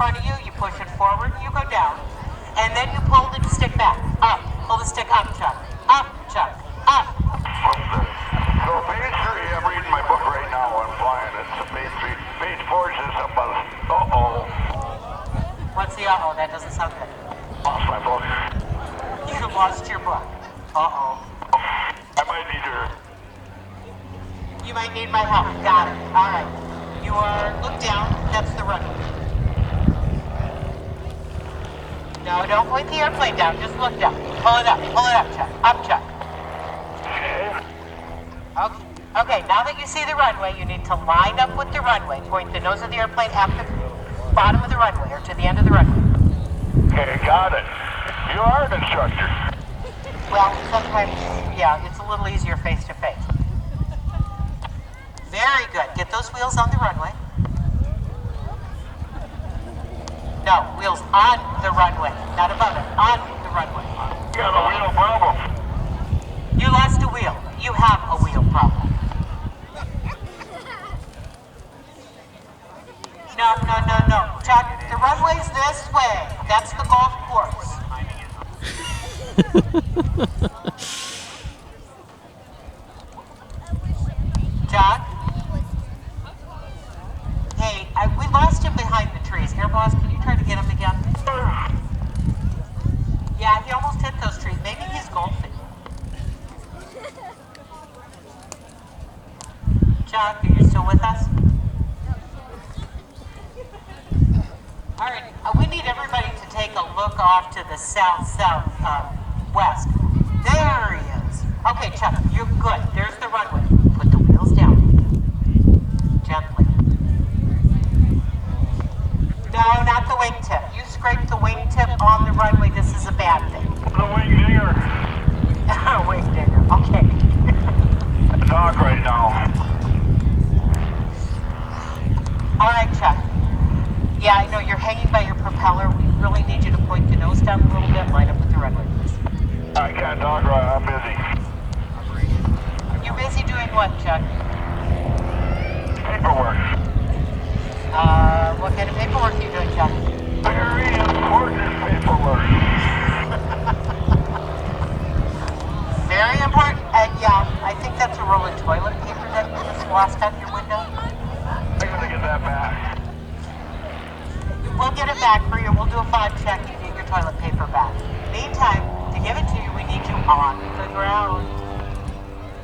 front of you, you push it forward, you go down. And then you pull the stick back. Up. Pull the stick up, Chuck. Up, Chuck. Up. So page 3, I'm reading my book right now. I'm flying. It's page 3. Page 4 says something about, uh-oh. What's the uh-oh? That doesn't sound good. Lost my book. You lost your book. Uh-oh. I might need your... You might need my help. Got it. All right. You are... Look down. That's the runway. No, don't point the airplane down. Just look down. Pull it up. Pull it up, Chuck. Up, Chuck. Okay. Okay, now that you see the runway, you need to line up with the runway. Point the nose of the airplane at the bottom of the runway, or to the end of the runway. Okay, got it. You are an instructor. Well, sometimes, yeah, it's a little easier face to face. Very good. Get those wheels on the runway. No, wheels on the runway, not above it, on the runway. You got a wheel problem. You lost a wheel. You have a wheel problem. No, no, no, no. Chuck, the runway's this way. That's the golf course. Chuck? Hey, we lost him behind the trees. Air Boss, can you try to get him again? Yeah, he almost hit those trees. Maybe he's golfing. Chuck, are you still with us? All right, we need everybody to take a look off to the south-west. There he is. Okay, Chuck, you're good. There's the runway. Put the wheels down. Gently. No, not the wingtip. You scrape the wingtip on the runway. This is a bad thing. The wing digger. Wing digger. Okay. The dog right now. All right, Chuck. Yeah, I know you're hanging by your propeller. We really need you to point the nose down a little bit. Line up with the runway, please. I can't dog ride. I'm busy. You're busy doing what, Chuck? Paperwork. What kind of paperwork are you doing, Chuck? Very important paperwork. Very important. Yeah, I think that's a roll of toilet paper that you just lost out your window. I gotta get that back. We'll get it back for you. We'll do a 5 check to get your toilet paper back. Meantime, to give it to you, we need you on the ground.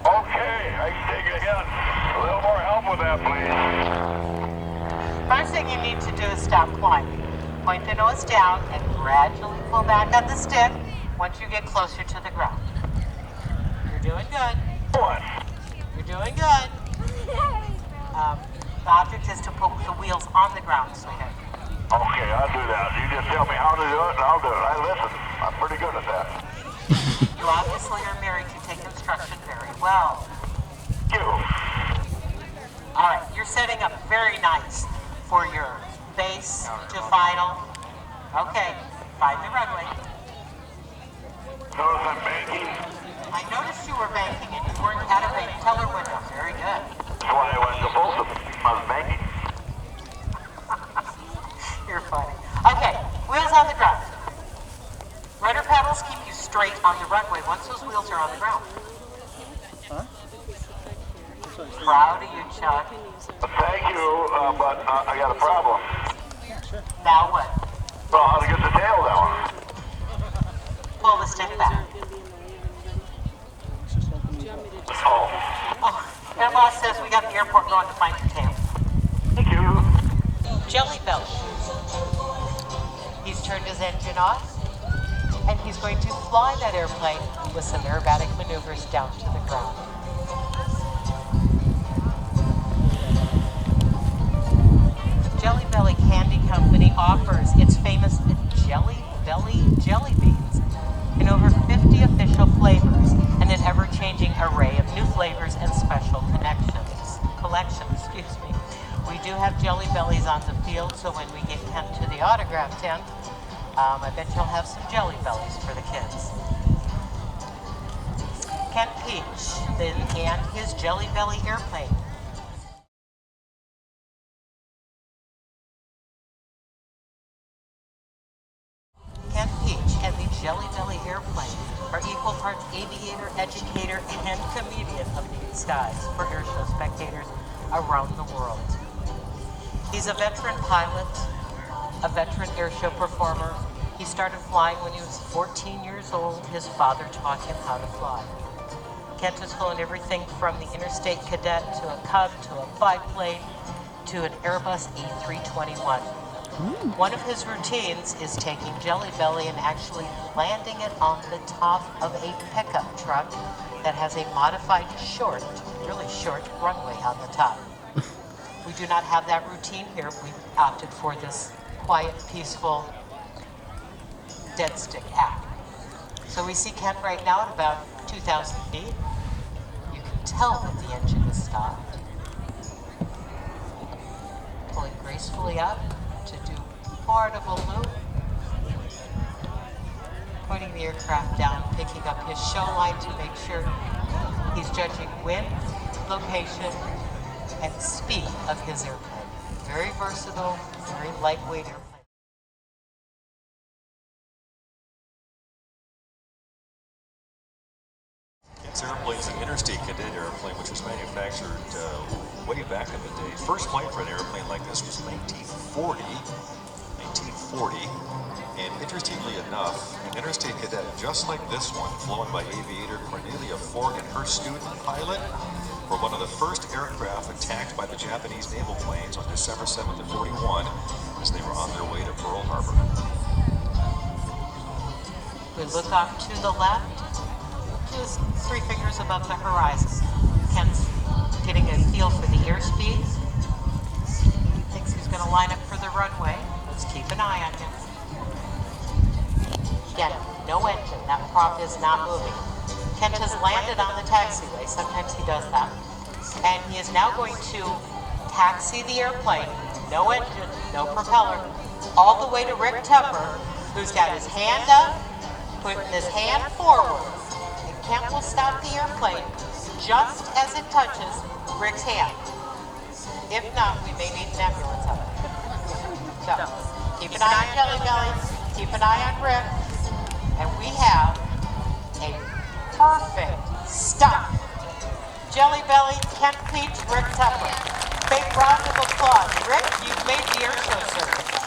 Okay, I can take it again. A little more help with that, please. First thing you need to do is stop climbing. Point the nose down and gradually pull back on the stick once you get closer to the ground. You're doing good. What? You're doing good. The object is to put the wheels on the ground, sweetheart. Okay, I'll do that. You just tell me how to do it, and I'll do it. I listen. I'm pretty good at that. You obviously are married. You take instruction very well. You. All right, you're setting up very nice for your base to final. Okay, find the runway. Notice I'm banking. I noticed you were banking and you weren't at a bank teller window. Very good. That's why I went to both of them. I was banking. You're funny. Okay, wheels on the ground. Rudder pedals keep you straight on the runway once those wheels are on the ground. Huh? Proud of you, Chuck. Thank you, but I got a problem. Now what? Well, how to get the tail down? Pull the stick back. Oh, Oh, Air Boss says we got the airport going to find your tail. thank you. Jelly Belly. He's turned his engine off, and he's going to fly that airplane with some aerobatic maneuvers down to the ground. Jelly Belly Candy Company offers its famous Jelly Belly jelly beans in over 50 official flavors and an ever-changing array of new flavors and special collections. Excuse me. We do have Jelly Bellies on the field, so when we get Kent to the autograph tent, I bet you'll have some Jelly Bellies for the kids. Kent Pietsch and his Jelly Belly airplane Jelly Belly airplane are equal parts aviator, educator, and comedian of the skies for airshow spectators around the world. He's a veteran pilot, a veteran airshow performer. He started flying when he was 14 years old. His father taught him how to fly. Kent has flown everything from the Interstate Cadet to a Cub to a biplane to an Airbus A321. One of his routines is taking Jelly Belly and actually landing it on the top of a pickup truck that has a modified short, really short runway on the top. We do not have that routine here. We opted for this quiet, peaceful, dead stick act. So we see Kent right now at about 2,000 feet. You can tell that the engine is stopped. Pulling gracefully up to do part of a loop. Putting the aircraft down, picking up his show line to make sure he's judging wind, location, and speed of his airplane. Very versatile, very lightweight airplane. Kent's airplane is an Interstate Cadet airplane, which was manufactured way back in the day. First flight for an airplane like this was 1940. And interestingly enough, an Interstate Cadet just like this one, flown by aviator Cornelia Ford and her student pilot, were one of the first aircraft attacked by the Japanese naval planes on December 7th of 41 as they were on their way to Pearl Harbor. We look off to the left, just 3 fingers above the horizon. Kent's getting a feel for the airspeed. Thinks he's going to line up for the runway. Let's keep an eye on him. Again, no engine. That prop is not moving. Kent has landed on the taxiway. Sometimes he does that. And he is now going to taxi the airplane, no engine, no propeller, all the way to Rick Tepper, who's got his hand up, putting his hand forward. And Kent will stop the airplane just as it touches Rick's hand. If not, we may need an ambulance up. So, keep an eye on Jelly Belly, keep an eye on Rick, and we have a perfect stop. Jelly Belly, Kent Pietsch, Rick Tepper. Big round of applause. Rick, you've made the airshow circuit.